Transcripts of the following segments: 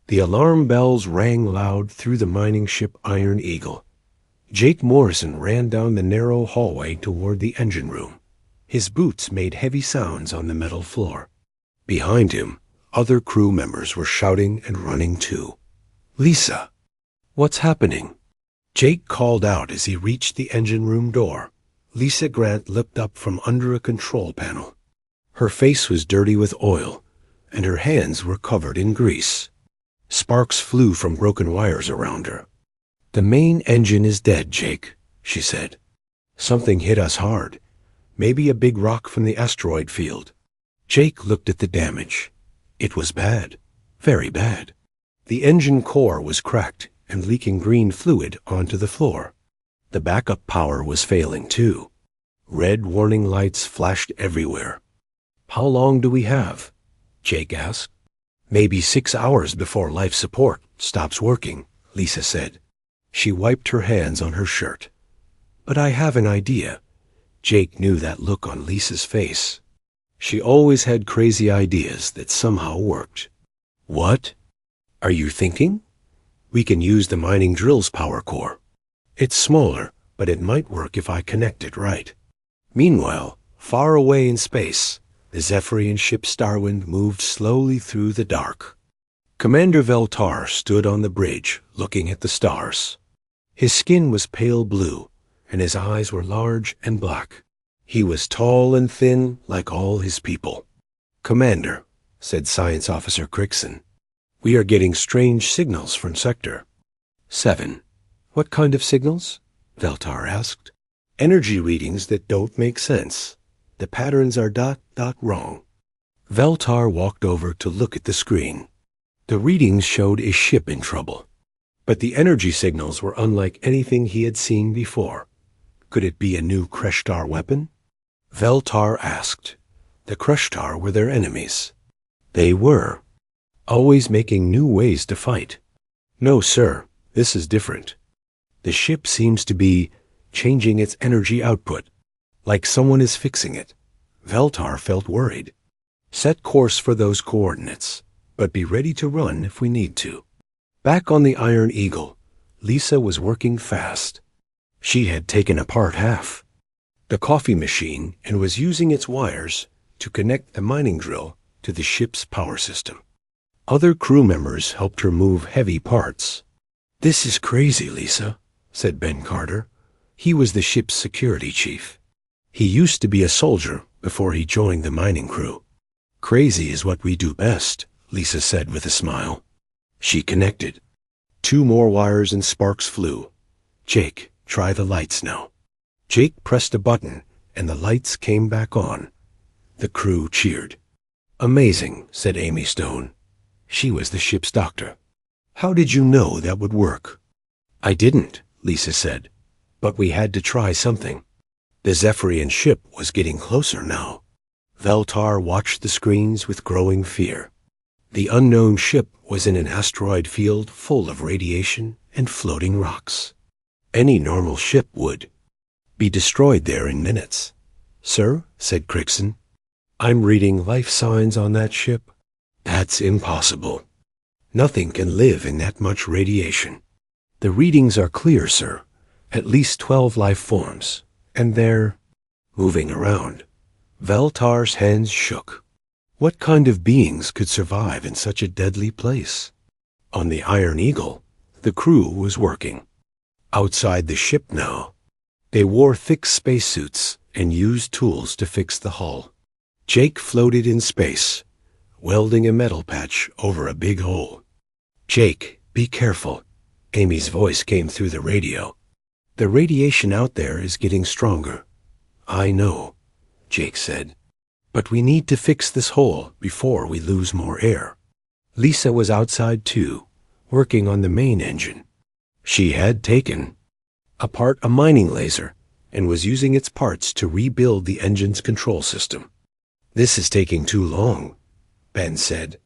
The alarm bells rang loud through the mining ship Iron Eagle. Jake Morrison ran down the narrow hallway toward the engine room. His boots made heavy sounds on the metal floor. Behind him, other crew members were shouting and running too. "Lisa, what's happening?" Jake called out as he reached the engine room door. Lisa Grant looked up from under a control panel. Her face was dirty with oil, and her hands were covered in grease. Sparks flew from broken wires around her. "The main engine is dead, Jake," she said. "Something hit us hard. Maybe a big rock from the asteroid field." Jake looked at the damage. It was bad, very bad. The engine core was cracked and leaking green fluid onto the floor. The backup power was failing too. Red warning lights flashed everywhere. "How long do we have?" Jake asked. "Maybe 6 hours before life support stops working," Lisa said. She wiped her hands on her shirt. "But I have an idea." Jake knew that look on Lisa's face. She always had crazy ideas that somehow worked. "What? Are you thinking?" "We can use the mining drill's power core. It's smaller, but it might work if I connect it right." Meanwhile, far away in space, the Zephyrian ship Starwind moved slowly through the dark. Commander Veltar stood on the bridge, looking at the stars. His skin was pale blue, and his eyes were large and black. He was tall and thin, like all his people. "Commander," said Science Officer Crickson, "we are getting strange signals from Sector 7. "What kind of signals?" Veltar asked. "Energy readings that don't make sense. The patterns are ... wrong." Veltar walked over to look at the screen. The readings showed a ship in trouble. But the energy signals were unlike anything he had seen before. Could it be a new Kreshtar weapon? Veltar asked. The Kreshtar were their enemies. They were. Always making new ways to fight. "No, sir, this is different. The ship seems to be changing its energy output, like someone is fixing it." Veltar felt worried. "Set course for those coordinates, but be ready to run if we need to." Back on the Iron Eagle, Lisa was working fast. She had taken apart half the coffee machine and was using its wires to connect the mining drill to the ship's power system. Other crew members helped her move heavy parts. "This is crazy, Lisa," said Ben Carter. He was the ship's security chief. He used to be a soldier before he joined the mining crew. "Crazy is what we do best," Lisa said with a smile. She connected. 2 more wires and sparks flew. "Jake, try the lights now." Jake pressed a button and the lights came back on. The crew cheered. "Amazing," said Amy Stone. She was the ship's doctor. "How did you know that would work?" "I didn't," Lisa said. "But we had to try something." The Zephyrian ship was getting closer now. Veltar watched the screens with growing fear. The unknown ship was in an asteroid field full of radiation and floating rocks. Any normal ship would be destroyed there in minutes. "Sir," said Crickson, "I'm reading life signs on that ship." "That's impossible. Nothing can live in that much radiation." "The readings are clear, sir. At least 12 life forms, and they're moving around." Veltar's hands shook. What kind of beings could survive in such a deadly place? On the Iron Eagle, the crew was working. Outside the ship now, they wore thick spacesuits and used tools to fix the hull. Jake floated in space, welding a metal patch over a big hole. "Jake, be careful." Amy's voice came through the radio. "The radiation out there is getting stronger." "I know," Jake said. "But we need to fix this hole before we lose more air." Lisa was outside too, working on the main engine. She had taken apart a mining laser and was using its parts to rebuild the engine's control system. "This is taking too long," Ben said.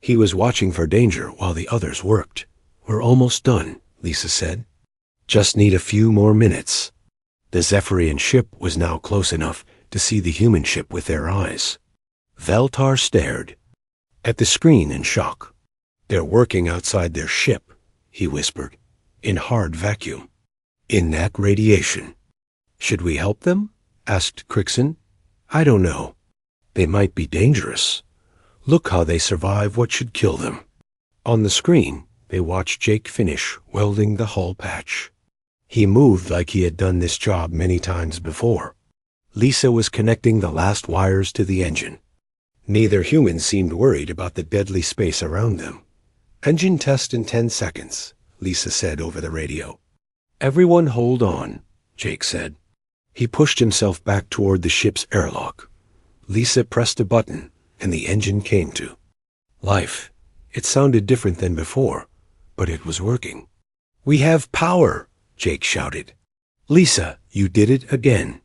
He was watching for danger while the others worked. "We're almost done," Lisa said. "Just need a few more minutes." The Zephyrian ship was now close enough to see the human ship with their eyes. Veltar stared at the screen in shock. They're working outside their ship, he whispered, in hard vacuum. In that radiation. Should we help them? Asked Crixon. I don't know. They might be dangerous. Look how they survive what should kill them. On the screen, they watched Jake finish welding the hull patch. He moved like he had done this job many times before. Lisa was connecting the last wires to the engine. Neither human seemed worried about the deadly space around them. Engine test in 10 seconds, Lisa said over the radio. Everyone hold on, Jake said. He pushed himself back toward the ship's airlock. Lisa pressed a button, and the engine came to life. It sounded different than before, but it was working. We have power, Jake shouted. Lisa, you did it again.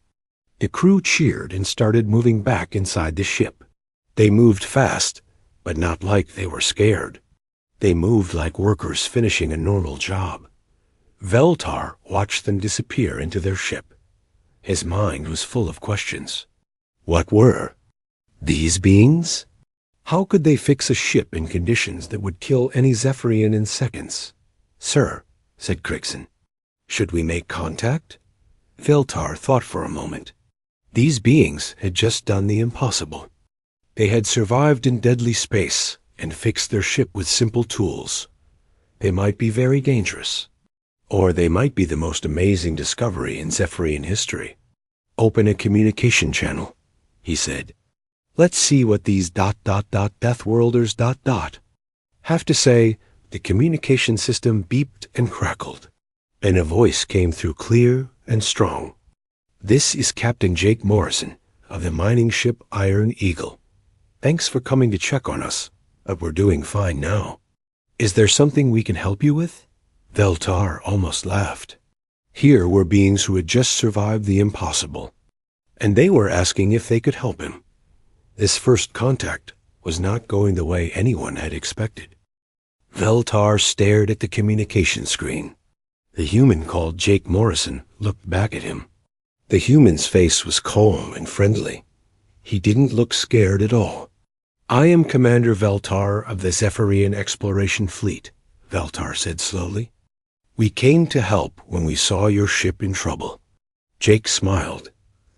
The crew cheered and started moving back inside the ship. They moved fast, but not like they were scared. They moved like workers finishing a normal job. Veltar watched them disappear into their ship. His mind was full of questions. What were these beings? How could they fix a ship in conditions that would kill any Zephyrian in seconds? Sir, said Crixon, should we make contact? Veltar thought for a moment. These beings had just done the impossible. They had survived in deadly space and fixed their ship with simple tools. They might be very dangerous. Or they might be the most amazing discovery in Zephyrian history. Open a communication channel, he said. Let's see what these Deathworlders ... Have to say, the communication system beeped and crackled, and a voice came through clear and strong. This is Captain Jake Morrison of the mining ship Iron Eagle. Thanks for coming to check on us, but we're doing fine now. Is there something we can help you with? Veltar almost laughed. Here were beings who had just survived the impossible, and they were asking if they could help him. This first contact was not going the way anyone had expected. Veltar stared at the communication screen. The human called Jake Morrison looked back at him. The human's face was calm and friendly. He didn't look scared at all. I am Commander Veltar of the Zephyrian Exploration Fleet, Veltar said slowly. We came to help when we saw your ship in trouble. Jake smiled.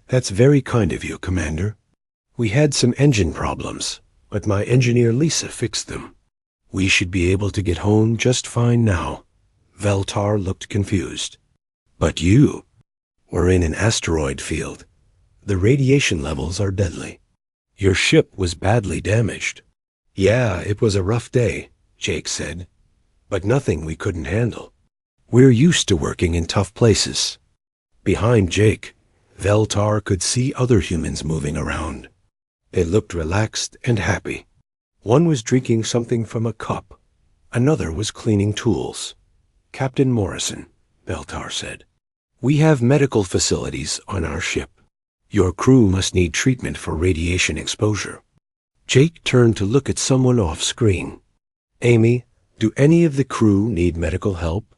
That's very kind of you, Commander. We had some engine problems, but my engineer Lisa fixed them. We should be able to get home just fine now. Veltar looked confused. But you? We're in an asteroid field. The radiation levels are deadly. Your ship was badly damaged. Yeah, it was a rough day, Jake said, but nothing we couldn't handle. We're used to working in tough places. Behind Jake, Veltar could see other humans moving around. They looked relaxed and happy. One was drinking something from a cup. Another was cleaning tools. Captain Morrison, Veltar said. We have medical facilities on our ship. Your crew must need treatment for radiation exposure. Jake turned to look at someone off screen. Amy, do any of the crew need medical help?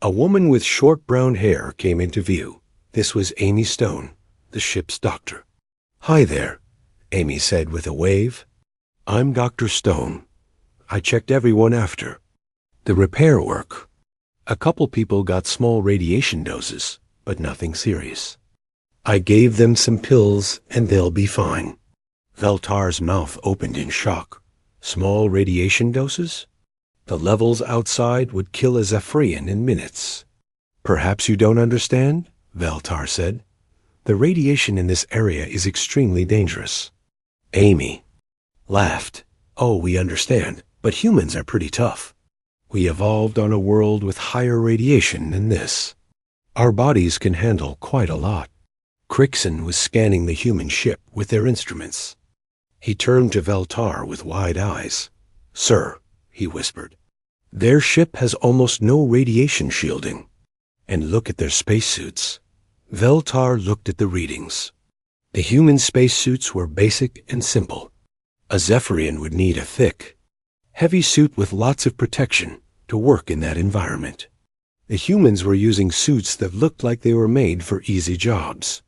A woman with short brown hair came into view. This was Amy Stone, the ship's doctor. Hi there, Amy said with a wave. I'm Dr. Stone. I checked everyone after. The repair work. A couple people got small radiation doses, but nothing serious. I gave them some pills and they'll be fine. Veltar's mouth opened in shock. Small radiation doses? The levels outside would kill a Zephyrian in minutes. Perhaps you don't understand, Veltar said. The radiation in this area is extremely dangerous. Amy laughed. Oh, we understand, but humans are pretty tough. We evolved on a world with higher radiation than this. Our bodies can handle quite a lot. Crixon was scanning the human ship with their instruments. He turned to Veltar with wide eyes. Sir, he whispered, their ship has almost no radiation shielding. And look at their spacesuits. Veltar looked at the readings. The human spacesuits were basic and simple. A Zephyrian would need a thick, heavy suit with lots of protection to work in that environment. The humans were using suits that looked like they were made for easy jobs.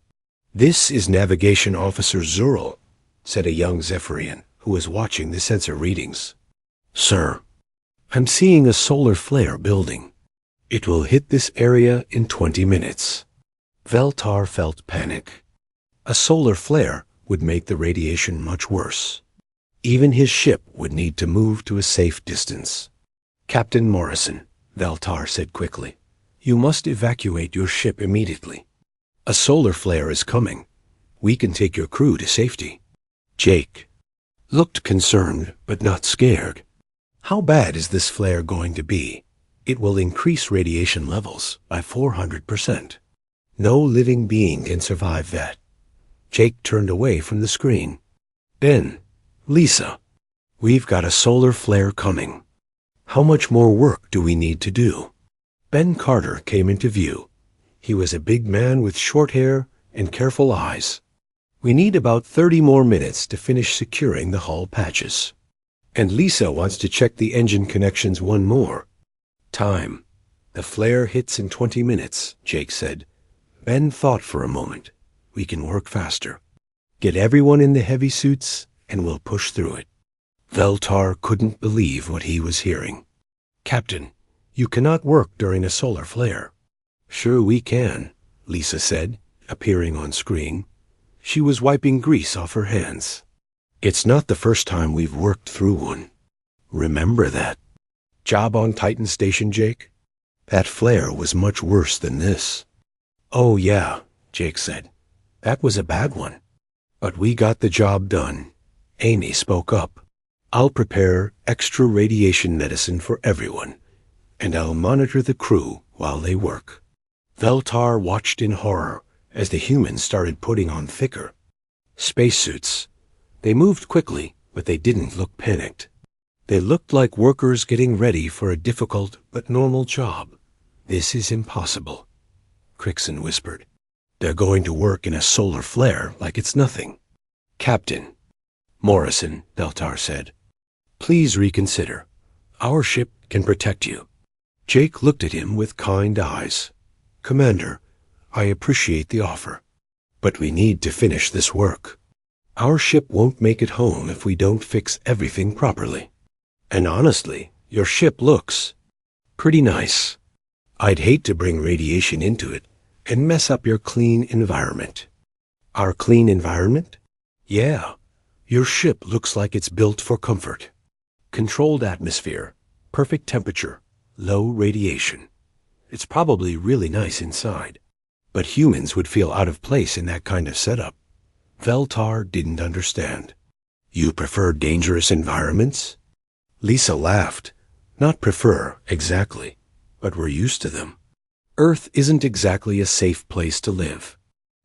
This is Navigation Officer Zurl, said a young Zephyrian who was watching the sensor readings. Sir, I'm seeing a solar flare building. It will hit this area in 20 minutes. Veltar felt panic. A solar flare would make the radiation much worse. Even his ship would need to move to a safe distance. Captain Morrison, Veltar said quickly, you must evacuate your ship immediately. A solar flare is coming. We can take your crew to safety. Jake looked concerned but not scared. How bad is this flare going to be? It will increase radiation levels by 400%. No living being can survive that. Jake turned away from the screen. Ben, Lisa, we've got a solar flare coming. How much more work do we need to do? Ben Carter came into view. He was a big man with short hair and careful eyes. We need about 30 more minutes to finish securing the hull patches. And Lisa wants to check the engine connections one more. Time. The flare hits in 20 minutes, Jake said. Ben thought for a moment. We can work faster. Get everyone in the heavy suits, and we'll push through it. Veltar couldn't believe what he was hearing. Captain, you cannot work during a solar flare. Sure we can, Lisa said, appearing on screen. She was wiping grease off her hands. It's not the first time we've worked through one. Remember that. Job on Titan Station, Jake? That flare was much worse than this. Oh yeah, Jake said. That was a bad one. But we got the job done. Amy spoke up. I'll prepare extra radiation medicine for everyone, and I'll monitor the crew while they work. Veltar watched in horror as the humans started putting on thicker spacesuits. They moved quickly, but they didn't look panicked. They looked like workers getting ready for a difficult but normal job. This is impossible, Crixon whispered. They're going to work in a solar flare like it's nothing. Captain Morrison, Veltar said, please reconsider. Our ship can protect you. Jake looked at him with kind eyes. Commander, I appreciate the offer, but we need to finish this work. Our ship won't make it home if we don't fix everything properly. And honestly, your ship looks pretty nice. I'd hate to bring radiation into it and mess up your clean environment. Our clean environment? Yeah. Your ship looks like it's built for comfort. Controlled atmosphere, perfect temperature, low radiation. It's probably really nice inside, but humans would feel out of place in that kind of setup. Veltar didn't understand. You prefer dangerous environments? Lisa laughed. Not prefer, exactly, but we're used to them. Earth isn't exactly a safe place to live.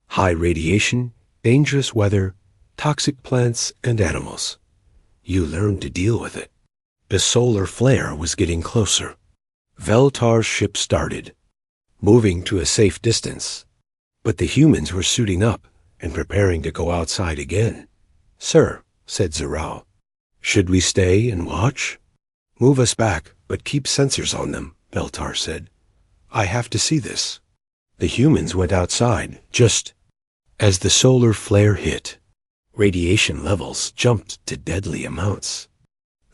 High radiation, dangerous weather, toxic plants and animals. You learn to deal with it. The solar flare was getting closer. Veltar's ship started, moving to a safe distance. But the humans were suiting up and preparing to go outside again. Sir, said Zarao, should we stay and watch? Move us back, but keep sensors on them, Veltar said. I have to see this. The humans went outside just as the solar flare hit. Radiation levels jumped to deadly amounts.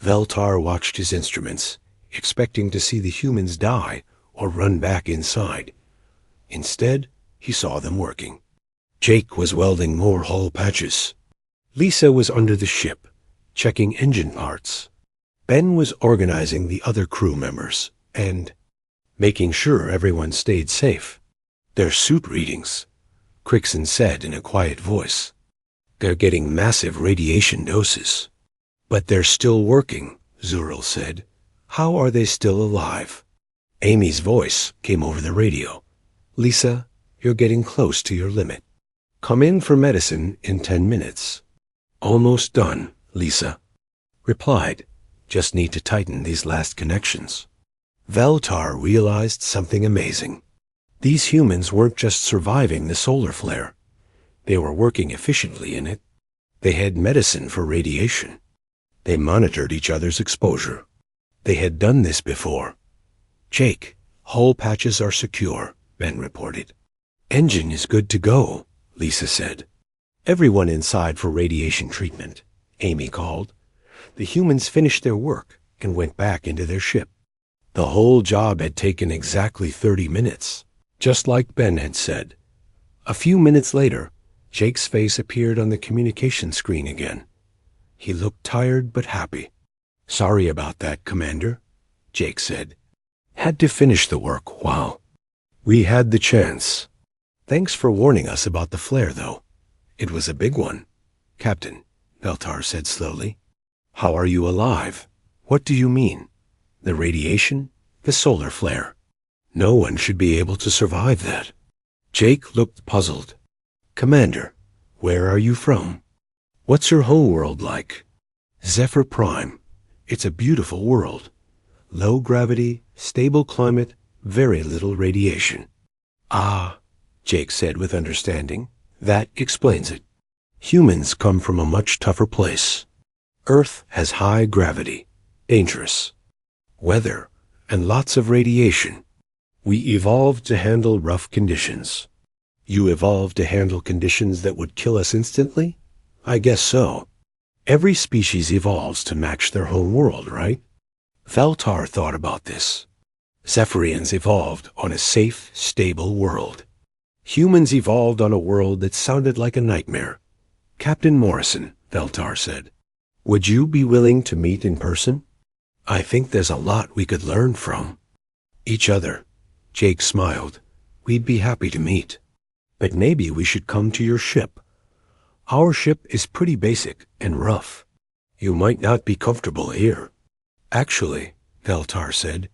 Veltar watched his instruments, expecting to see the humans die or run back inside. Instead, he saw them working. Jake was welding more hull patches. Lisa was under the ship, checking engine parts. Ben was organizing the other crew members and making sure everyone stayed safe. Their suit readings, Crixon said in a quiet voice. They're getting massive radiation doses. But they're still working, Zuril said. How are they still alive? Amy's voice came over the radio. Lisa, you're getting close to your limit. Come in for medicine in 10 minutes. Almost done, Lisa replied. Just need to tighten these last connections. Veltar realized something amazing. These humans weren't just surviving the solar flare. They were working efficiently in it. They had medicine for radiation. They monitored each other's exposure. They had done this before. Jake, hull patches are secure, Ben reported. Engine is good to go, Lisa said. Everyone inside for radiation treatment, Amy called. The humans finished their work and went back into their ship. The whole job had taken exactly 30 minutes, just like Ben had said. A few minutes later, Jake's face appeared on the communication screen again. He looked tired but happy. "Sorry about that, Commander," Jake said. "Had to finish the work while we had the chance. Thanks for warning us about the flare, though. It was a big one." "Captain," Veltar said slowly, "how are you alive? What do you mean? The radiation? The solar flare? No one should be able to survive that." Jake looked puzzled. "Commander, where are you from? What's your whole world like?" "Zephyr Prime. It's a beautiful world. Low gravity, stable climate, very little radiation." "Ah," Jake said with understanding. "That explains it. Humans come from a much tougher place. Earth has high gravity, dangerous weather, and lots of radiation. We evolved to handle rough conditions." "You evolved to handle conditions that would kill us instantly?" "I guess so. Every species evolves to match their home world, right?" Veltar thought about this. Zephyrians evolved on a safe, stable world. Humans evolved on a world that sounded like a nightmare. "Captain Morrison," Veltar said, "would you be willing to meet in person? I think there's a lot we could learn from each other." Jake smiled. "We'd be happy to meet. But maybe we should come to your ship. Our ship is pretty basic and rough. You might not be comfortable here." "Actually," Veltar said,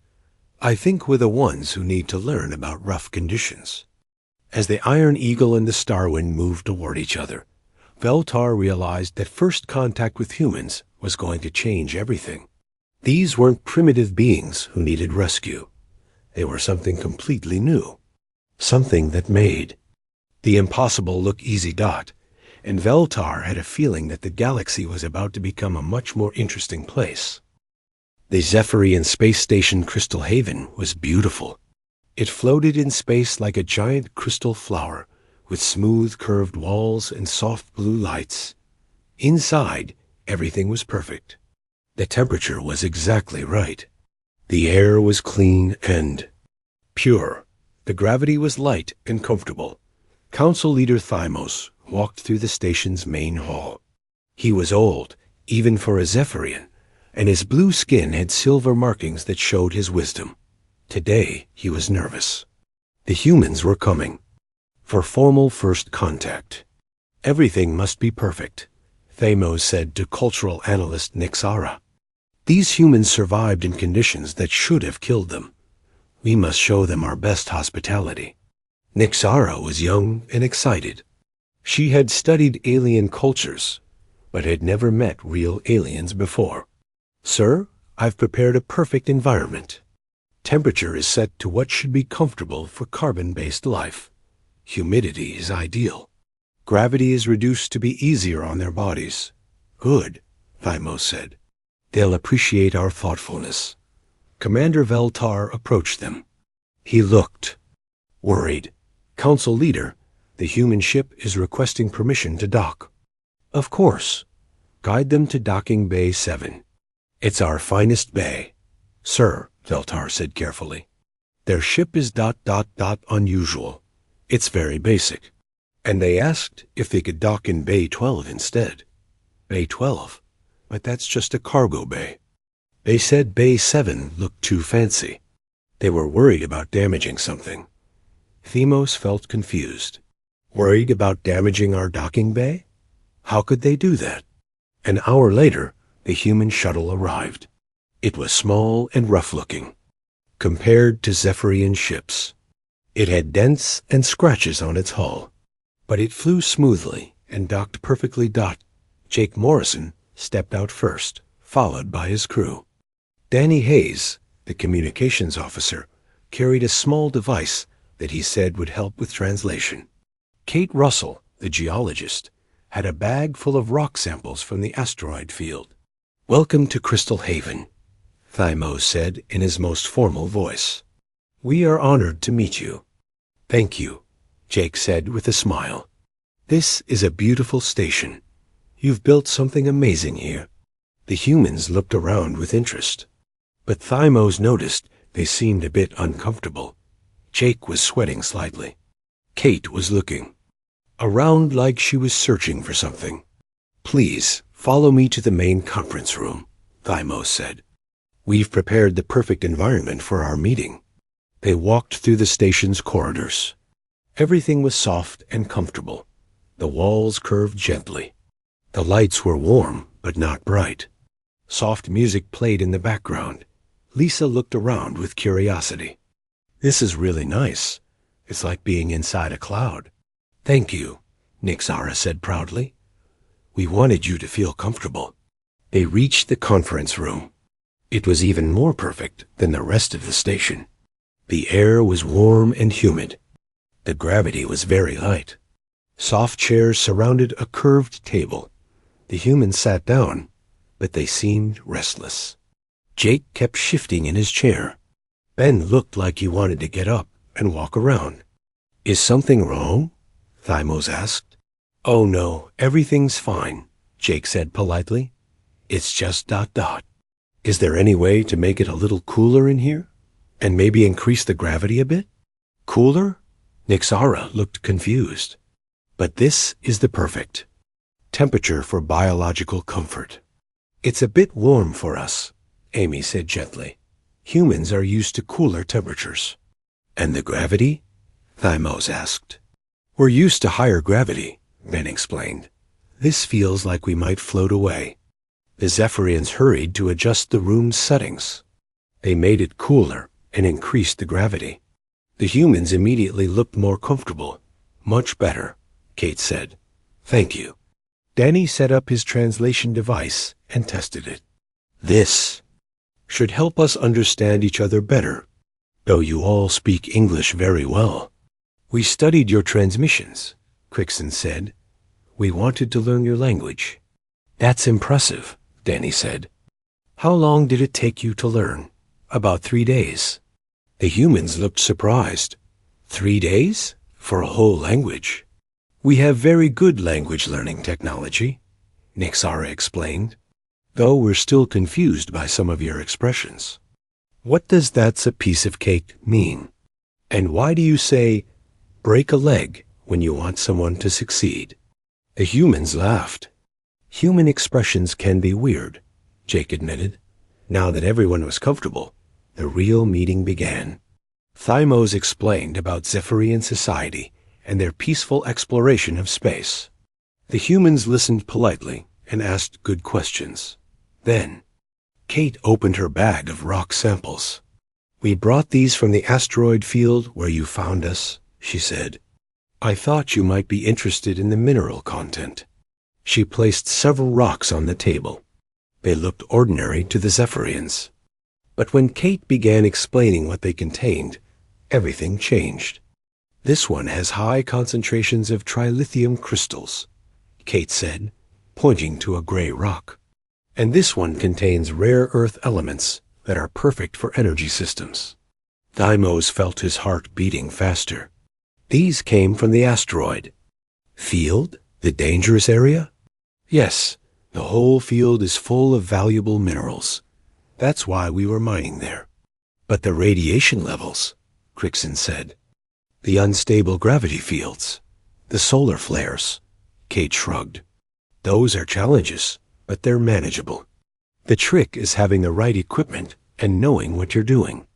"I think we're the ones who need to learn about rough conditions." As the Iron Eagle and the Starwind moved toward each other, Veltar realized that first contact with humans was going to change everything. These weren't primitive beings who needed rescue. They were something completely new. Something that made the impossible look easy. And Veltar had a feeling that the galaxy was about to become a much more interesting place. The Zephyrian space station Crystal Haven was beautiful. It floated in space like a giant crystal flower, with smooth curved walls and soft blue lights. Inside, everything was perfect. The temperature was exactly right. The air was clean and pure. The gravity was light and comfortable. Council Leader Thymos walked through the station's main hall. He was old, even for a Zephyrian, and his blue skin had silver markings that showed his wisdom. Today, he was nervous. The humans were coming for formal first contact. "Everything must be perfect," Thamos said to cultural analyst Nixara. "These humans survived in conditions that should have killed them. We must show them our best hospitality." Nixara was young and excited. She had studied alien cultures, but had never met real aliens before. "Sir, I've prepared a perfect environment. Temperature is set to what should be comfortable for carbon-based life. Humidity is ideal. Gravity is reduced to be easier on their bodies." "Good," Thymos said. "They'll appreciate our thoughtfulness." Commander Veltar approached them. He looked worried. "Council Leader, the human ship is requesting permission to dock." "Of course. Guide them to docking bay 7. It's our finest bay." "Sir," Veltar said carefully, "their ship is ... unusual. It's very basic. And they asked if they could dock in bay 12 instead." "Bay 12? But that's just a cargo bay." "They said bay 7 looked too fancy. They were worried about damaging something." Themos felt confused. Worried about damaging our docking bay? How could they do that? An hour later, the human shuttle arrived. It was small and rough-looking, compared to Zephyrian ships. It had dents and scratches on its hull, but it flew smoothly and docked perfectly. Jake Morrison stepped out first, followed by his crew. Danny Hayes, the communications officer, carried a small device that he said would help with translation. Kate Russell, the geologist, had a bag full of rock samples from the asteroid field. "Welcome to Crystal Haven," Thymos said in his most formal voice. "We are honored to meet you." "Thank you," Jake said with a smile. "This is a beautiful station. You've built something amazing here." The humans looked around with interest. But Thymos noticed they seemed a bit uncomfortable. Jake was sweating slightly. Kate was looking around like she was searching for something. "Please, follow me to the main conference room," Thymos said. "We've prepared the perfect environment for our meeting." They walked through the station's corridors. Everything was soft and comfortable. The walls curved gently. The lights were warm, but not bright. Soft music played in the background. Lisa looked around with curiosity. "This is really nice. It's like being inside a cloud." "Thank you," Nixara said proudly. "We wanted you to feel comfortable." They reached the conference room. It was even more perfect than the rest of the station. The air was warm and humid. The gravity was very light. Soft chairs surrounded a curved table. The humans sat down, but they seemed restless. Jake kept shifting in his chair. Ben looked like he wanted to get up and walk around. "Is something wrong?" Thymos asked. "Oh no, everything's fine," Jake said politely. "It's just ... Is there any way to make it a little cooler in here? And maybe increase the gravity a bit?" "Cooler?" Nixara looked confused. "But this is the perfect temperature for biological comfort." "It's a bit warm for us," Amy said gently. "Humans are used to cooler temperatures." "And the gravity?" Thymos asked. "We're used to higher gravity," Ben explained. "This feels like we might float away." The Zephyrians hurried to adjust the room's settings. They made it cooler and increased the gravity. The humans immediately looked more comfortable. "Much better," Kate said. "Thank you." Danny set up his translation device and tested it. "This should help us understand each other better, though you all speak English very well." "We studied your transmissions," Crixon said. "We wanted to learn your language." "That's impressive," Danny said. "How long did it take you to learn?" "About 3 days." The humans looked surprised. 3 days? For a whole language? "We have very good language learning technology," Nixara explained, "though we're still confused by some of your expressions." "What does 'that's a piece of cake' mean? And why do you say, 'break a leg' when you want someone to succeed?" The humans laughed. "Human expressions can be weird," Jake admitted. Now that everyone was comfortable, the real meeting began. Thymos explained about Zephyrian society and their peaceful exploration of space. The humans listened politely and asked good questions. Then, Kate opened her bag of rock samples. "We brought these from the asteroid field where you found us," she said. "I thought you might be interested in the mineral content." She placed several rocks on the table. They looked ordinary to the Zephyrians. But when Kate began explaining what they contained, everything changed. "This one has high concentrations of trilithium crystals," Kate said, pointing to a gray rock. "And this one contains rare earth elements that are perfect for energy systems." Thymos felt his heart beating faster. "These came from the asteroid." "Field? The dangerous area?" "Yes, the whole field is full of valuable minerals. That's why we were mining there." "But the radiation levels," Crixon said. "The unstable gravity fields, the solar flares," Kate shrugged. "Those are challenges, but they're manageable. The trick is having the right equipment and knowing what you're doing."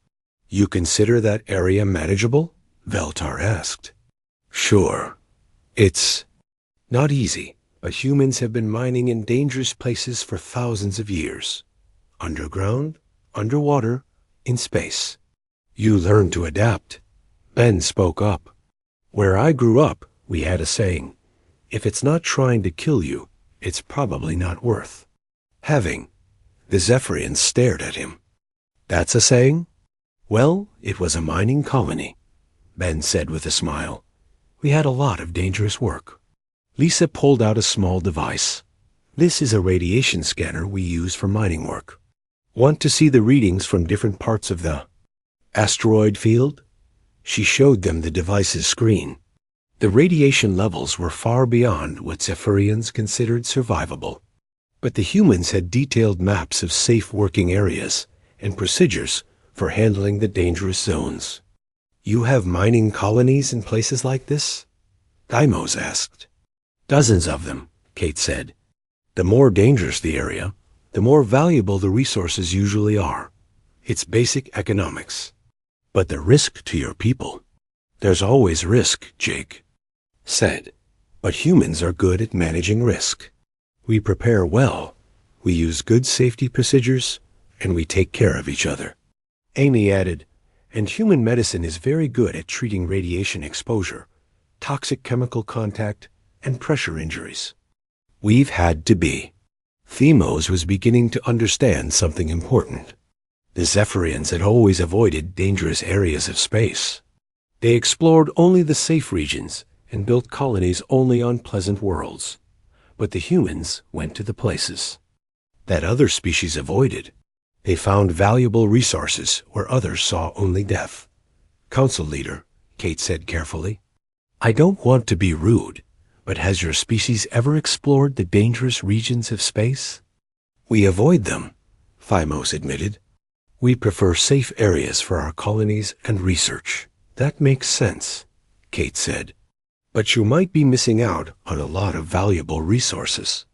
"You consider that area manageable?" Veltar asked. "Sure. It's not easy, but humans have been mining in dangerous places for thousands of years. Underground, underwater, in space. You learn to adapt." Ben spoke up. "Where I grew up, we had a saying, 'If it's not trying to kill you, it's probably not worth having.'" The Zephyrians stared at him. "That's a saying?" "Well, it was a mining colony," Ben said with a smile. "We had a lot of dangerous work." Lisa pulled out a small device. "This is a radiation scanner we use for mining work. Want to see the readings from different parts of the asteroid field?" She showed them the device's screen. The radiation levels were far beyond what Zephyrians considered survivable. But the humans had detailed maps of safe working areas and procedures for handling the dangerous zones. "You have mining colonies in places like this?" Deimos asked. "Dozens of them," Kate said. "The more dangerous the area, the more valuable the resources usually are. It's basic economics. But the risk to your people—" "There's always risk," Jake said. "But humans are good at managing risk. We prepare well, we use good safety procedures, and we take care of each other." Amy added, "And human medicine is very good at treating radiation exposure, toxic chemical contact, and pressure injuries." We've had to be. Themos was beginning to understand something important. The Zephyrians had always avoided dangerous areas of space. They explored only the safe regions and built colonies only on pleasant worlds. But the humans went to the places that other species avoided. They found valuable resources where others saw only death. "Council leader," Kate said carefully, "I don't want to be rude, but has your species ever explored the dangerous regions of space?" "We avoid them," Thymos admitted. "We prefer safe areas for our colonies and research." "That makes sense," Kate said. "But you might be missing out on a lot of valuable resources."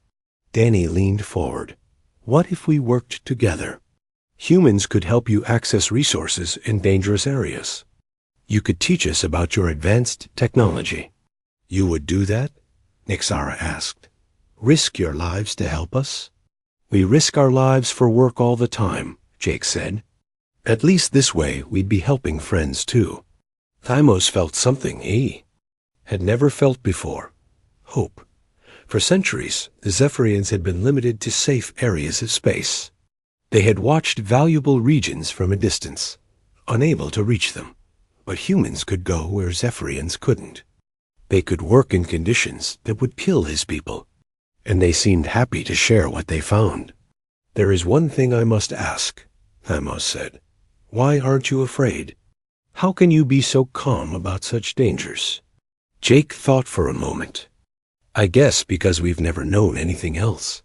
Danny leaned forward. "What if we worked together? Humans could help you access resources in dangerous areas. You could teach us about your advanced technology." "You would do that?" Nixara asked. "Risk your lives to help us?" "We risk our lives for work all the time," Jake said. "At least this way we'd be helping friends too." Thymos felt something he had never felt before: hope. For centuries, the Zephyrians had been limited to safe areas of space. They had watched valuable regions from a distance, unable to reach them. But humans could go where Zephyrians couldn't. They could work in conditions that would kill his people, and they seemed happy to share what they found. "There is one thing I must ask," Thymos said. "Why aren't you afraid? How can you be so calm about such dangers?" Jake thought for a moment. "I guess because we've never known anything else.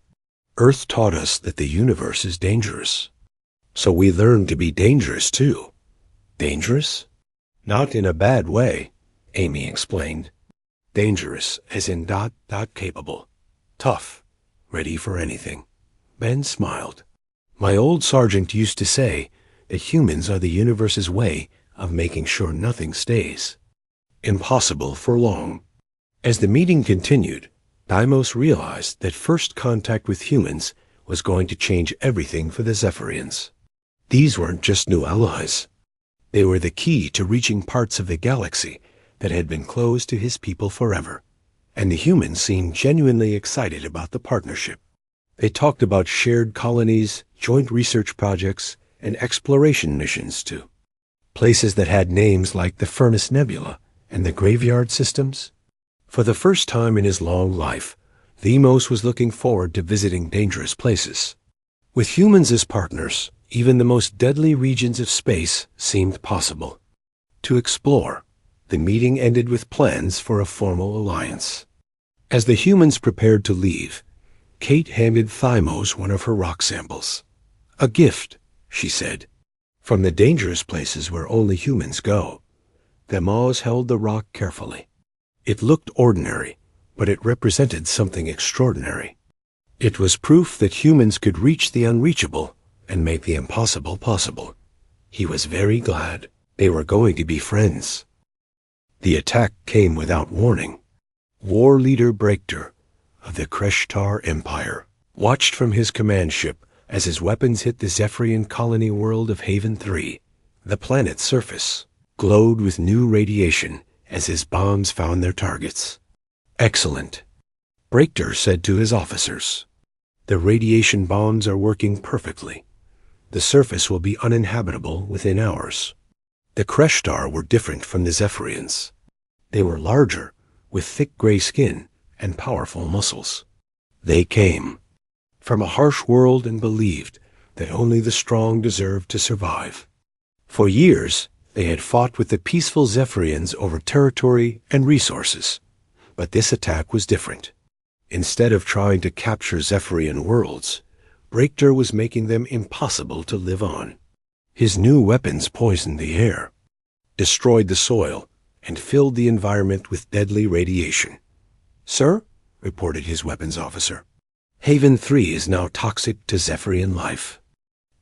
Earth taught us that the universe is dangerous. So we learned to be dangerous too." "Dangerous?" "Not in a bad way," Amy explained. "Dangerous as in capable. Tough. Ready for anything." Ben smiled. "My old sergeant used to say that humans are the universe's way of making sure nothing stays impossible for long." As the meeting continued, Deimos realized that first contact with humans was going to change everything for the Zephyrians. These weren't just new allies. They were the key to reaching parts of the galaxy that had been closed to his people forever. And the humans seemed genuinely excited about the partnership. They talked about shared colonies, joint research projects, and exploration missions too. Places that had names like the Furnace Nebula and the Graveyard Systems. For the first time in his long life, Themos was looking forward to visiting dangerous places. With humans as partners, even the most deadly regions of space seemed possible. To explore, the meeting ended with plans for a formal alliance. As the humans prepared to leave, Kate handed Thymos one of her rock samples. "A gift," she said, "from the dangerous places where only humans go." Thymos held the rock carefully. It looked ordinary, but it represented something extraordinary. It was proof that humans could reach the unreachable and make the impossible possible. He was very glad. They were going to be friends. The attack came without warning. War leader Breakter of the Kreshtar Empire watched from his command ship as his weapons hit the Zephyrian colony world of Haven 3. The planet's surface glowed with new radiation as his bombs found their targets. "Excellent," Breakter said to his officers. "The radiation bombs are working perfectly. The surface will be uninhabitable within hours." The Kreshtar were different from the Zephyrians. They were larger, with thick gray skin and powerful muscles. They came from a harsh world and believed that only the strong deserved to survive. For years, they had fought with the peaceful Zephyrians over territory and resources. But this attack was different. Instead of trying to capture Zephyrian worlds, Breakter was making them impossible to live on. His new weapons poisoned the air, destroyed the soil, and filled the environment with deadly radiation. "Sir," reported his weapons officer, "Haven 3 is now toxic to Zephyrian life."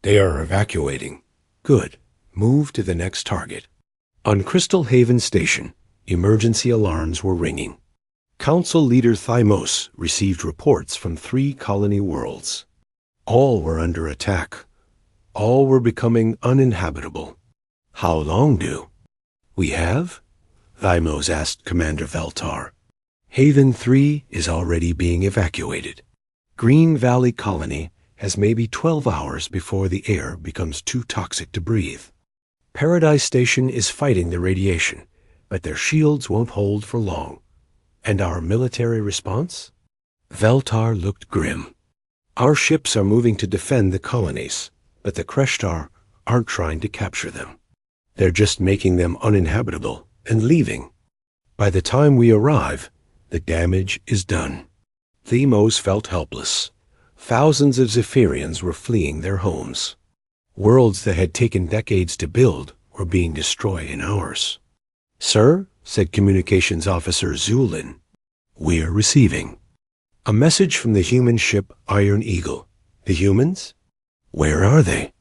"They are evacuating." "Good. Move to the next target." On Crystal Haven Station, emergency alarms were ringing. Council leader Thymos received reports from 3 colony worlds. All were under attack. All were becoming uninhabitable. "How long do we have?" Thymos asked Commander Veltar. "Haven 3 is already being evacuated. Green Valley Colony has maybe 12 hours before the air becomes too toxic to breathe. Paradise Station is fighting the radiation, but their shields won't hold for long. And our military response?" Veltar looked grim. "Our ships are moving to defend the colonies, but the Kreshtar aren't trying to capture them. They're just making them uninhabitable and leaving. By the time we arrive, the damage is done." Thymos felt helpless. Thousands of Zephyrians were fleeing their homes. Worlds that had taken decades to build were being destroyed in hours. "Sir," said Communications Officer Zulin, "we're receiving a message from the human ship Iron Eagle." "The humans? Where are they?"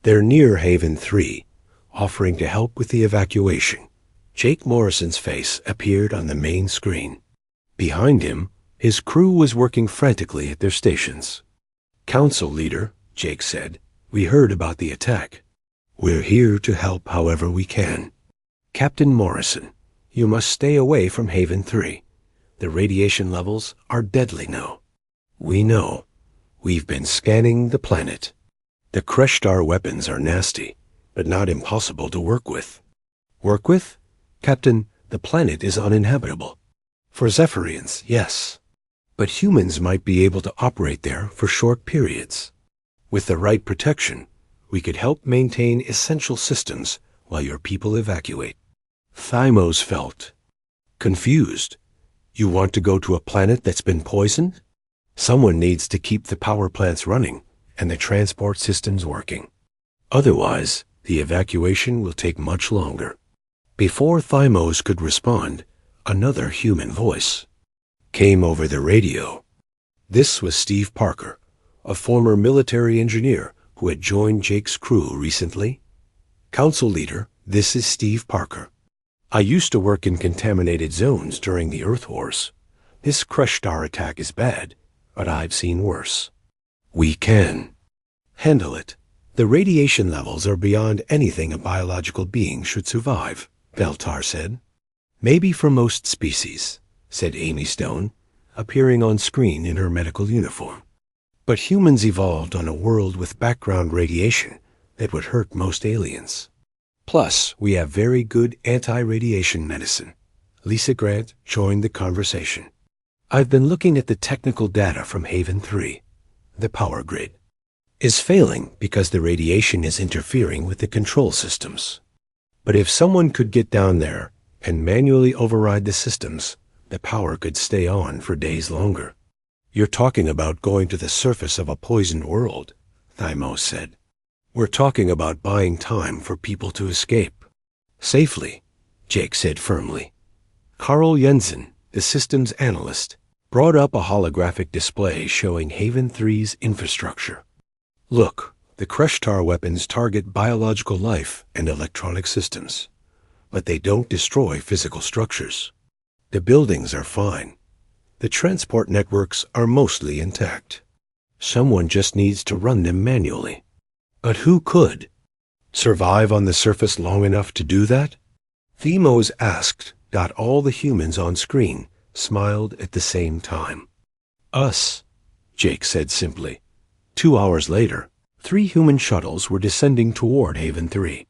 "They're near Haven 3, offering to help with the evacuation." Jake Morrison's face appeared on the main screen. Behind him, his crew was working frantically at their stations. "Council leader," Jake said, "we heard about the attack. We're here to help however we can. Captain Morrison, you must stay away from Haven 3. The radiation levels are deadly now." "We know. We've been scanning the planet. The Kreshtar weapons are nasty, but not impossible to work with." "Work with? Captain, the planet is uninhabitable." "For Zephyrians, yes. But humans might be able to operate there for short periods. With the right protection, we could help maintain essential systems while your people evacuate." Thymos felt confused. "You want to go to a planet that's been poisoned? Someone needs to keep the power plants running and the transport systems working. Otherwise, the evacuation will take much longer." Before Thymos could respond, another human voice came over the radio. This was Steve Parker, a former military engineer who had joined Jake's crew recently. "Council leader, this is Steve Parker. I used to work in contaminated zones during the Earth Wars. This Kreshtar attack is bad, but I've seen worse. We can handle it. The radiation levels are beyond anything a biological being should survive," Veltar said. "Maybe for most species," said Amy Stone, appearing on screen in her medical uniform. "But humans evolved on a world with background radiation that would hurt most aliens. Plus, we have very good anti-radiation medicine." Lisa Grant joined the conversation. "I've been looking at the technical data from Haven 3. The power grid is failing because the radiation is interfering with the control systems. But if someone could get down there and manually override the systems, the power could stay on for days longer." "You're talking about going to the surface of a poisoned world," Thymos said. "We're talking about buying time for people to escape safely," Jake said firmly. Carl Jensen, the systems analyst, brought up a holographic display showing Haven 3's infrastructure. "Look, the Kreshtar weapons target biological life and electronic systems, but they don't destroy physical structures. The buildings are fine. The transport networks are mostly intact. Someone just needs to run them manually. But who could survive on the surface long enough to do that?" Thymos asked. All the humans on screen smiled at the same time. "Us," Jake said simply. 2 hours later, 3 human shuttles were descending toward Haven 3.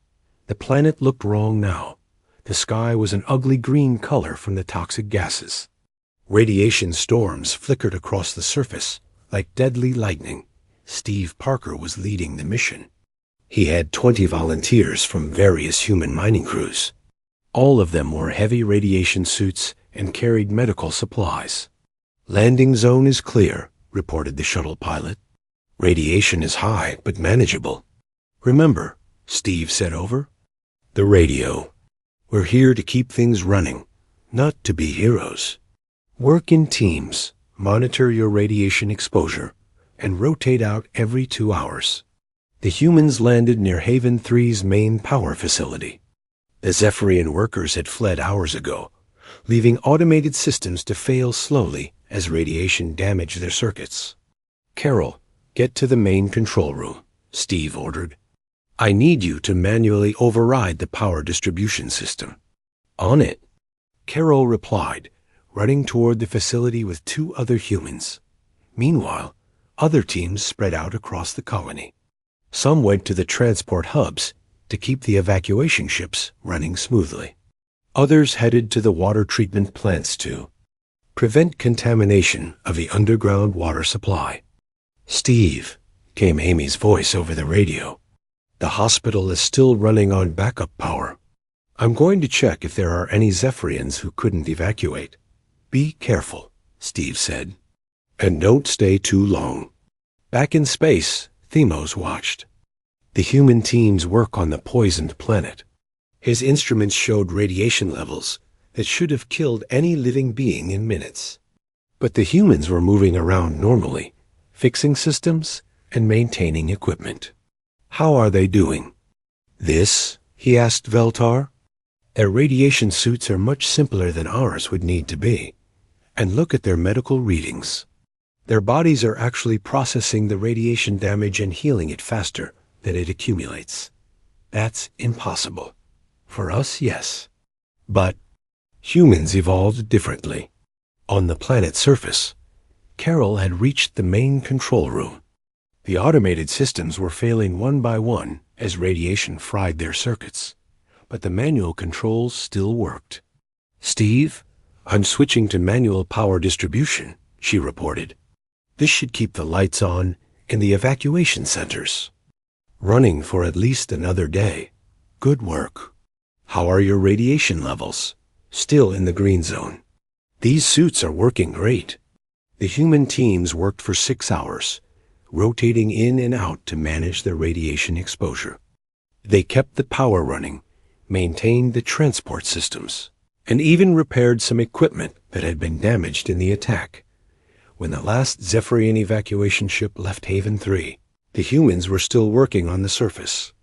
The planet looked wrong now. The sky was an ugly green color from the toxic gases. Radiation storms flickered across the surface like deadly lightning. Steve Parker was leading the mission. He had 20 volunteers from various human mining crews. All of them wore heavy radiation suits and carried medical supplies. "Landing zone is clear," reported the shuttle pilot. "Radiation is high, but manageable. Remember, Steve said over the radio. "We're here to keep things running, not to be heroes. Work in teams, monitor your radiation exposure, and rotate out every 2 hours." The humans landed near Haven 3's main power facility. The Zephyrian workers had fled hours ago, leaving automated systems to fail slowly as radiation damaged their circuits. "Carol, get to the main control room," Steve ordered. "I need you to manually override the power distribution system." "On it," Carol replied, running toward the facility with 2 other humans. Meanwhile, other teams spread out across the colony. Some went to the transport hubs to keep the evacuation ships running smoothly. Others headed to the water treatment plants to prevent contamination of the underground water supply. "Steve," came Amy's voice over the radio, "the hospital is still running on backup power. I'm going to check if there are any Zephyrians who couldn't evacuate." "Be careful," Steve said, "and don't stay too long." Back in space, Themos watched the human teams work on the poisoned planet. His instruments showed radiation levels that should have killed any living being in minutes. But the humans were moving around normally, fixing systems and maintaining equipment. "How are they doing?" "This?" he asked Veltar. "Their radiation suits are much simpler than ours would need to be. And look at their medical readings. Their bodies are actually processing the radiation damage and healing it faster than it accumulates. That's impossible. For us, yes. But humans evolved differently." On the planet's surface, Carol had reached the main control room. The automated systems were failing one by one as radiation fried their circuits, but the manual controls still worked. "Steve, I'm switching to manual power distribution," she reported. "This should keep the lights on in the evacuation centers. Running for at least another day. Good work. How are your radiation levels?" "Still in the green zone." "These suits are working great." The human teams worked for 6 hours, rotating in and out to manage their radiation exposure. They kept the power running, maintained the transport systems, and even repaired some equipment that had been damaged in the attack. When the last Zephyrian evacuation ship left Haven 3, the humans were still working on the surface.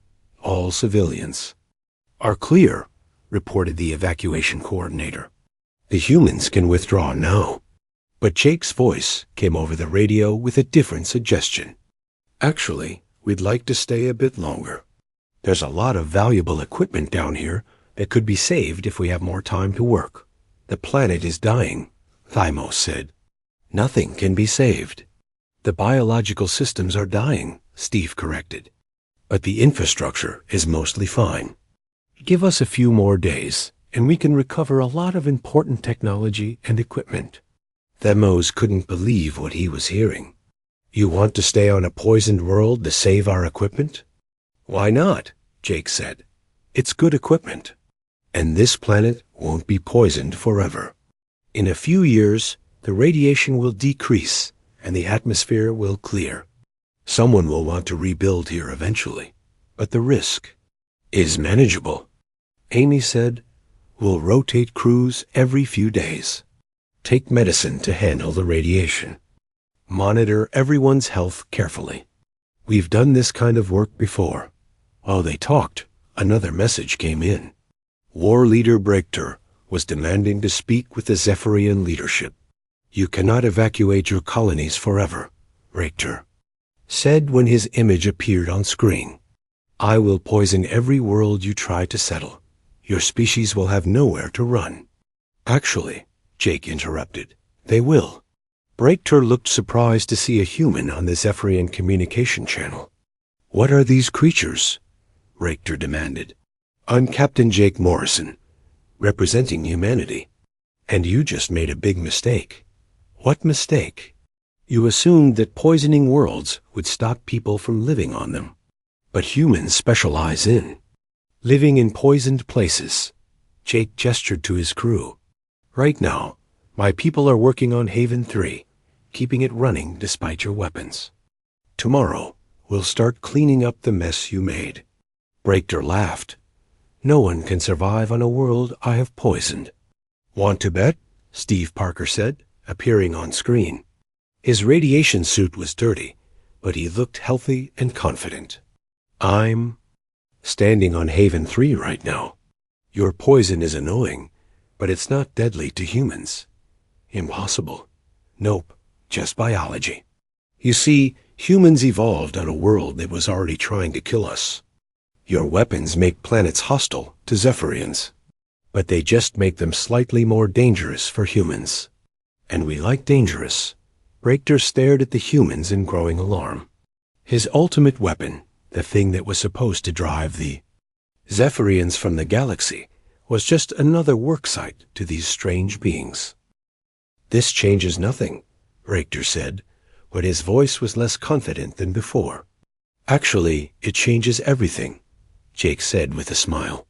All civilians. "Are clear," reported the evacuation coordinator. "The humans can withdraw now." But Jake's voice came over the radio with a different suggestion. "Actually, we'd like to stay a bit longer. There's a lot of valuable equipment down here that could be saved if we have more time to work." "The planet is dying," Thymos said. "Nothing can be saved." "The biological systems are dying," Steve corrected. "But the infrastructure is mostly fine. Give us a few more days, and we can recover a lot of important technology and equipment." Themos couldn't believe what he was hearing. "You want to stay on a poisoned world to save our equipment?" "Why not?" Jake said. "It's good equipment. And this planet won't be poisoned forever. In a few years, the radiation will decrease and the atmosphere will clear. Someone will want to rebuild here eventually, but the risk is manageable." Amy said, "We'll rotate crews every few days. Take medicine to handle the radiation. Monitor everyone's health carefully. We've done this kind of work before." While they talked, another message came in. War Leader Breakter was demanding to speak with the Zephyrian leadership. "You cannot evacuate your colonies forever," Breakter said when his image appeared on screen. "I will poison every world you try to settle. Your species will have nowhere to run." "Actually," Jake interrupted, "they will." Breakter looked surprised to see a human on the Zephyrian communication channel. "What are these creatures?" Breakter demanded. "I'm Captain Jake Morrison, representing humanity. And you just made a big mistake." "What mistake?" "You assumed that poisoning worlds would stop people from living on them. But humans specialize in living in poisoned places." Jake gestured to his crew. "Right now, my people are working on Haven 3, keeping it running despite your weapons. Tomorrow, we'll start cleaning up the mess you made. Breakter laughed. No one can survive on a world I have poisoned. Want to bet? Steve Parker said, appearing on screen. His radiation suit was dirty, but he looked healthy and confident. I'm standing on Haven 3 right now. Your poison is annoying, but it's not deadly to humans. Impossible. Nope, just biology. You see, humans evolved on a world that was already trying to kill us. Your weapons make planets hostile to Zephyrians, but they just make them slightly more dangerous for humans. And we like dangerous. Breakter stared at the humans in growing alarm. His ultimate weapon, the thing that was supposed to drive the Zephyrians from the galaxy, was just another worksite to these strange beings. This changes nothing, Breakter said, but his voice was less confident than before. Actually, it changes everything, Jake said with a smile.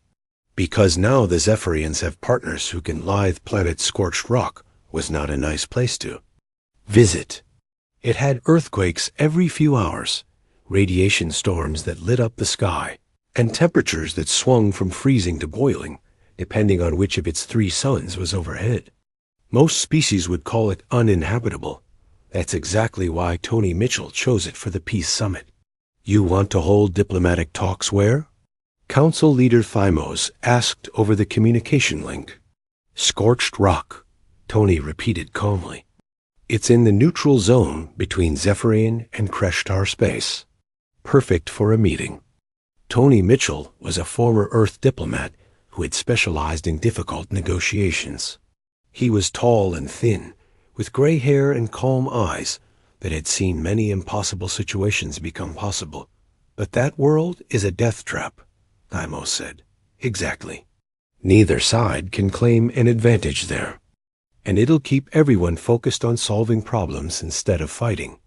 Because now the Zephyrians have partners who can lithe planet scorched rock was not a nice place to visit. It had earthquakes every few hours, radiation storms that lit up the sky, and temperatures that swung from freezing to boiling, depending on which of its 3 suns was overhead. Most species would call it uninhabitable. That's exactly why Tony Mitchell chose it for the Peace Summit. You want to hold diplomatic talks where? Council Leader Thymos asked over the communication link. Scorched rock, Tony repeated calmly. It's in the neutral zone between Zephyrian and Kreshtar space. Perfect for a meeting. Tony Mitchell was a former Earth diplomat who had specialized in difficult negotiations. He was tall and thin, with gray hair and calm eyes that had seen many impossible situations become possible. But that world is a death trap, Thymos said. Exactly. Neither side can claim an advantage there. And it'll keep everyone focused on solving problems instead of fighting.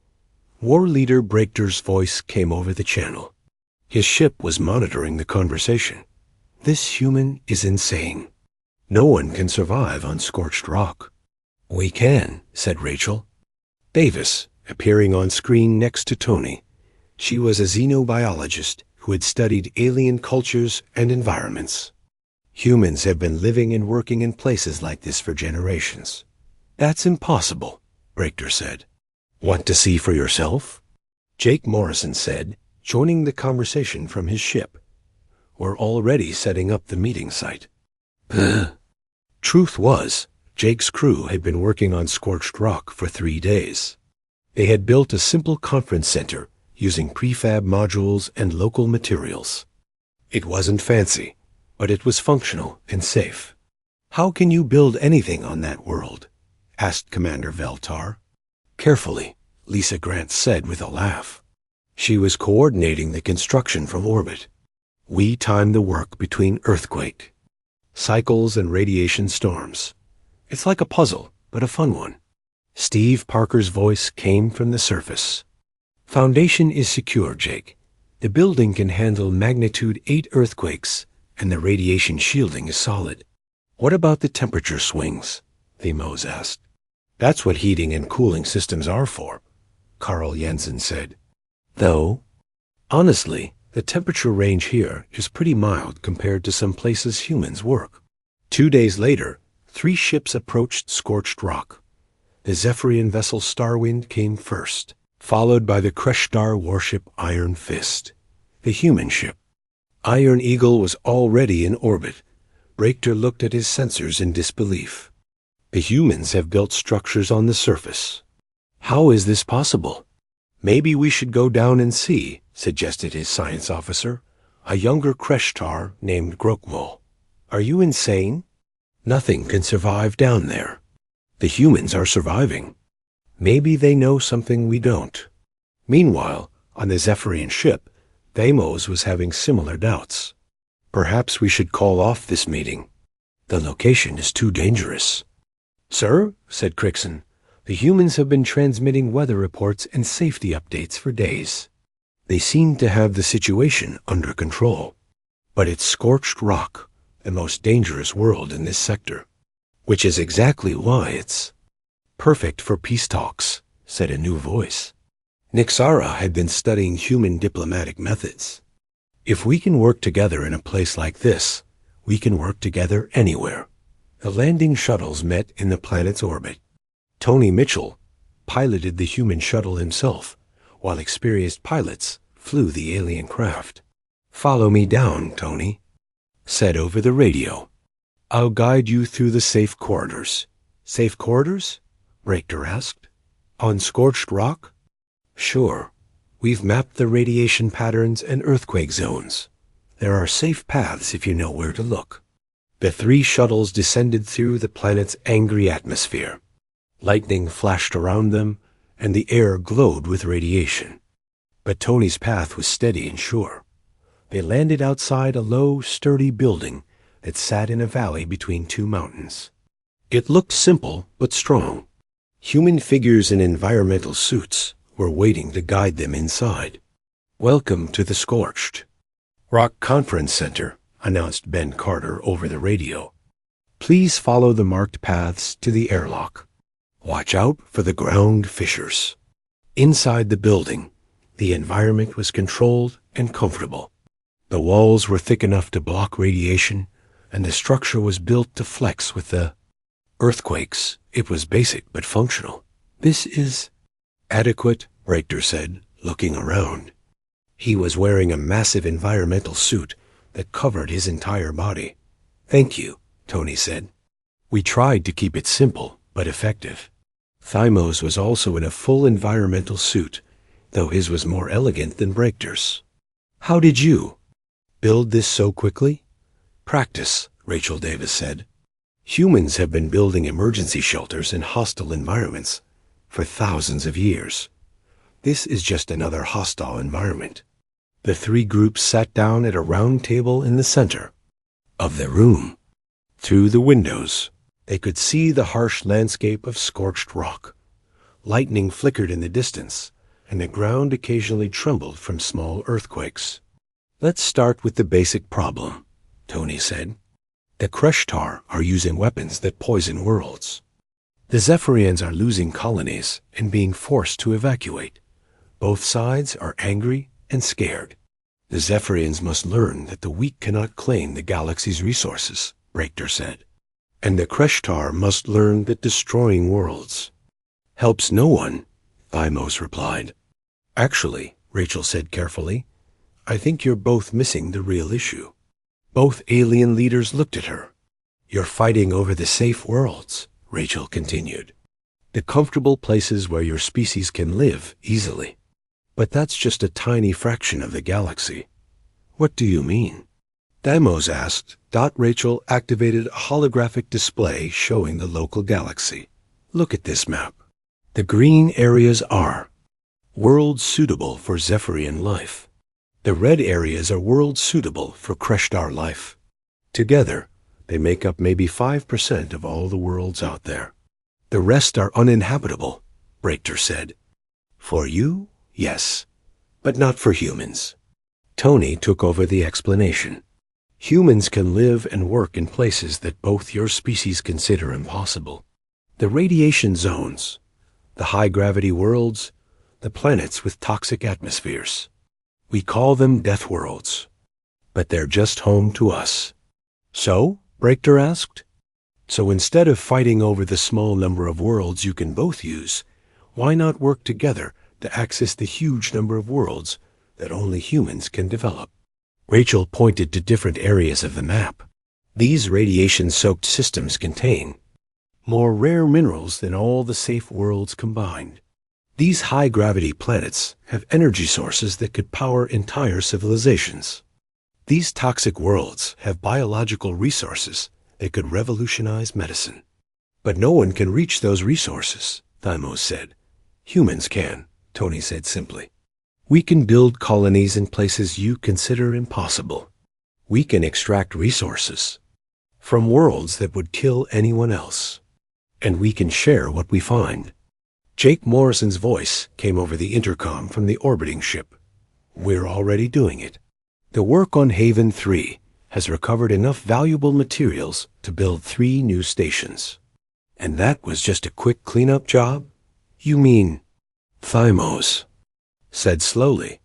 War Leader Breakter's voice came over the channel. His ship was monitoring the conversation. This human is insane. No one can survive on scorched rock. We can, said Rachel. Davis, appearing on screen next to Tony. She was a xenobiologist who had studied alien cultures and environments. Humans have been living and working in places like this for generations. That's impossible, Breakter said. Want to see for yourself? Jake Morrison said, joining the conversation from his ship. We're already setting up the meeting site. Truth was, Jake's crew had been working on scorched rock for 3 days. They had built a simple conference center using prefab modules and local materials. It wasn't fancy, but it was functional and safe. How can you build anything on that world? Asked Commander Veltar. Carefully, Lisa Grant said with a laugh. She was coordinating the construction from orbit. We timed the work between earthquake, cycles, and radiation storms. It's like a puzzle, but a fun one. Steve Parker's voice came from the surface. Foundation is secure, Jake. The building can handle magnitude 8 earthquakes, and the radiation shielding is solid. What about the temperature swings? Thymos asked. That's what heating and cooling systems are for, Carl Jensen said. Though, honestly, the temperature range here is pretty mild compared to some places humans work. 2 days later, 3 ships approached scorched rock. The Zephyrian vessel Starwind came first, followed by the Kreshtar warship Iron Fist, the human ship. Iron Eagle was already in orbit. Breakter looked at his sensors in disbelief. The humans have built structures on the surface. How is this possible? Maybe we should go down and see, suggested his science officer, a younger Kreshtar named Grokmol. Are you insane? Nothing can survive down there. The humans are surviving. Maybe they know something we don't. Meanwhile, on the Zephyrian ship, Thymos was having similar doubts. Perhaps we should call off this meeting. The location is too dangerous. Sir, said Crixon, the humans have been transmitting weather reports and safety updates for days. They seem to have the situation under control. But it's scorched rock, the most dangerous world in this sector, which is exactly why it's perfect for peace talks, said a new voice. Nixara had been studying human diplomatic methods. If we can work together in a place like this, we can work together anywhere. The landing shuttles met in the planet's orbit. Tony Mitchell piloted the human shuttle himself, while experienced pilots flew the alien craft. "Follow me down, Tony," said over the radio. "I'll guide you through the safe corridors." "Safe corridors?" Richter asked. "On scorched rock?" "Sure. We've mapped the radiation patterns and earthquake zones. There are safe paths if you know where to look." The three shuttles descended through the planet's angry atmosphere. Lightning flashed around them, and the air glowed with radiation. But Tony's path was steady and sure. They landed outside a low, sturdy building that sat in a valley between two mountains. It looked simple but strong. Human figures in environmental suits were waiting to guide them inside. "Welcome to the Scorched Rock Conference Center," announced Ben Carter over the radio. "Please follow the marked paths to the airlock. Watch out for the ground fissures." Inside the building, the environment was controlled and comfortable. The walls were thick enough to block radiation, and the structure was built to flex with the earthquakes. It was basic but functional. "This is adequate," Richter said, looking around. He was wearing a massive environmental suit that covered his entire body. "Thank you," Tony said. "We tried to keep it simple but effective." Thymos was also in a full environmental suit, though his was more elegant than Richter's. "How did you build this so quickly?" "Practice," Rachel Davis said. "Humans have been building emergency shelters in hostile environments for thousands of years. This is just another hostile environment." The three groups sat down at a round table in the center of the room. Through the windows, they could see the harsh landscape of scorched rock. Lightning flickered in the distance, and the ground occasionally trembled from small earthquakes. "Let's start with the basic problem," Tony said. "The Kreshtar are using weapons that poison worlds. The Zephyrians are losing colonies and being forced to evacuate. Both sides are angry and scared. The Zephyrians must learn that the weak cannot claim the galaxy's resources," Richter said. "And the Kreshtar must learn that destroying worlds helps no one," Thymos replied. "Actually," Rachel said carefully, "I think you're both missing the real issue." Both alien leaders looked at her. "You're fighting over the safe worlds," Rachel continued. "The comfortable places where your species can live easily. But that's just a tiny fraction of the galaxy." "What do you mean?" Thymos asked. Rachel activated a holographic display showing the local galaxy. "Look at this map. The green areas are worlds suitable for Zephyrian life. The red areas are worlds suitable for Kreshtar life. Together, they make up maybe 5% of all the worlds out there. The rest are uninhabitable," Richter said. "For you? Yes, but not for humans." Tony took over the explanation. "Humans can live and work in places that both your species consider impossible. The radiation zones, the high-gravity worlds, the planets with toxic atmospheres. We call them Deathworlds, but they're just home to us." "So?" Richter asked. "So instead of fighting over the small number of worlds you can both use, why not work together to access the huge number of worlds that only humans can develop?" Rachel pointed to different areas of the map. "These radiation-soaked systems contain more rare minerals than all the safe worlds combined. These high-gravity planets have energy sources that could power entire civilizations. These toxic worlds have biological resources that could revolutionize medicine. But no one can reach those resources," Thymos said. "Humans can," Tony said simply. "We can build colonies in places you consider impossible. We can extract resources from worlds that would kill anyone else. And we can share what we find." Jake Morrison's voice came over the intercom from the orbiting ship. "We're already doing it. The work on Haven 3 has recovered enough valuable materials to build 3 new stations." "And that was just a quick cleanup job?" "You mean," Thymos said slowly,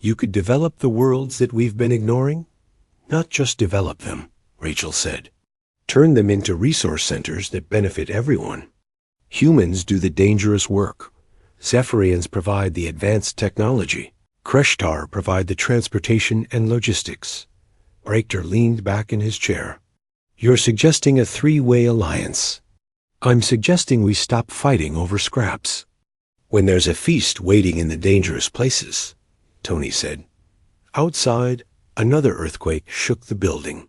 You could develop the worlds that we've been ignoring? Not just develop them, Rachel said. Turn them into resource centers that benefit everyone. Humans do the dangerous work. Zephyrians provide the advanced technology. Kreshtar provide the transportation and logistics. Breakter leaned back in his chair. You're suggesting a three-way alliance. I'm suggesting we stop fighting over scraps. When there's a feast waiting in the dangerous places, Tony said. Outside, another earthquake shook the building.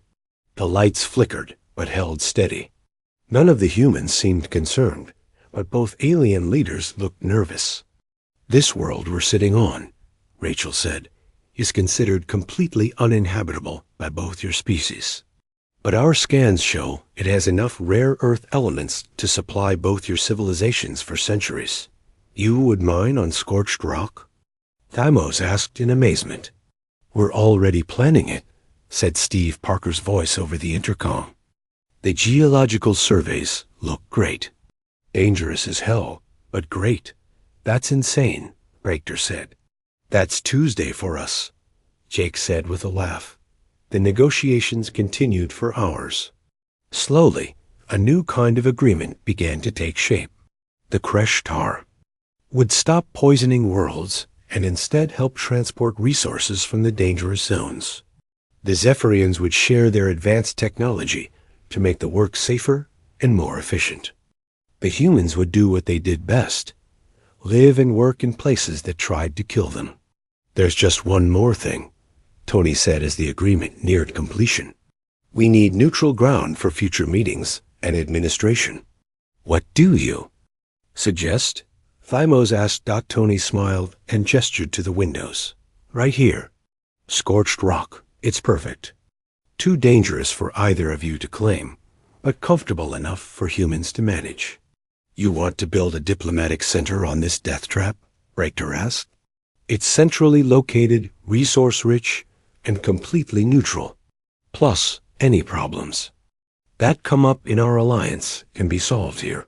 The lights flickered, but held steady. None of the humans seemed concerned, but both alien leaders looked nervous. This world we're sitting on, Rachel said, is considered completely uninhabitable by both your species. But our scans show it has enough rare earth elements to supply both your civilizations for centuries. You would mine on scorched rock? Thymos asked in amazement. We're already planning it, said Steve Parker's voice over the intercom. The geological surveys look great. Dangerous as hell, but great. That's insane, Breakter said. That's Tuesday for us, Jake said with a laugh. The negotiations continued for hours. Slowly, a new kind of agreement began to take shape. The Kreshtar would stop poisoning worlds and instead help transport resources from the dangerous zones. The Zephyrians would share their advanced technology to make the work safer and more efficient. The humans would do what they did best, live and work in places that tried to kill them. There's just one more thing, Tony said as the agreement neared completion. We need neutral ground for future meetings and administration. What do you suggest? Thymos asked. Tony smiled and gestured to the windows. Right here. Scorched rock. It's perfect. Too dangerous for either of you to claim, but comfortable enough for humans to manage. You want to build a diplomatic center on this death trap? Breakter asked. It's centrally located, resource-rich, and completely neutral. Plus, any problems that come up in our alliance can be solved here.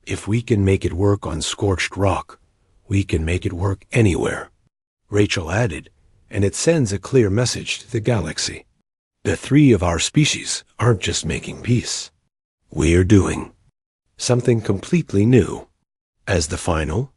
If we can make it work on scorched rock, we can make it work anywhere. Rachel added, and it sends a clear message to the galaxy. The three of our species aren't just making peace. We're doing something completely new. As the final,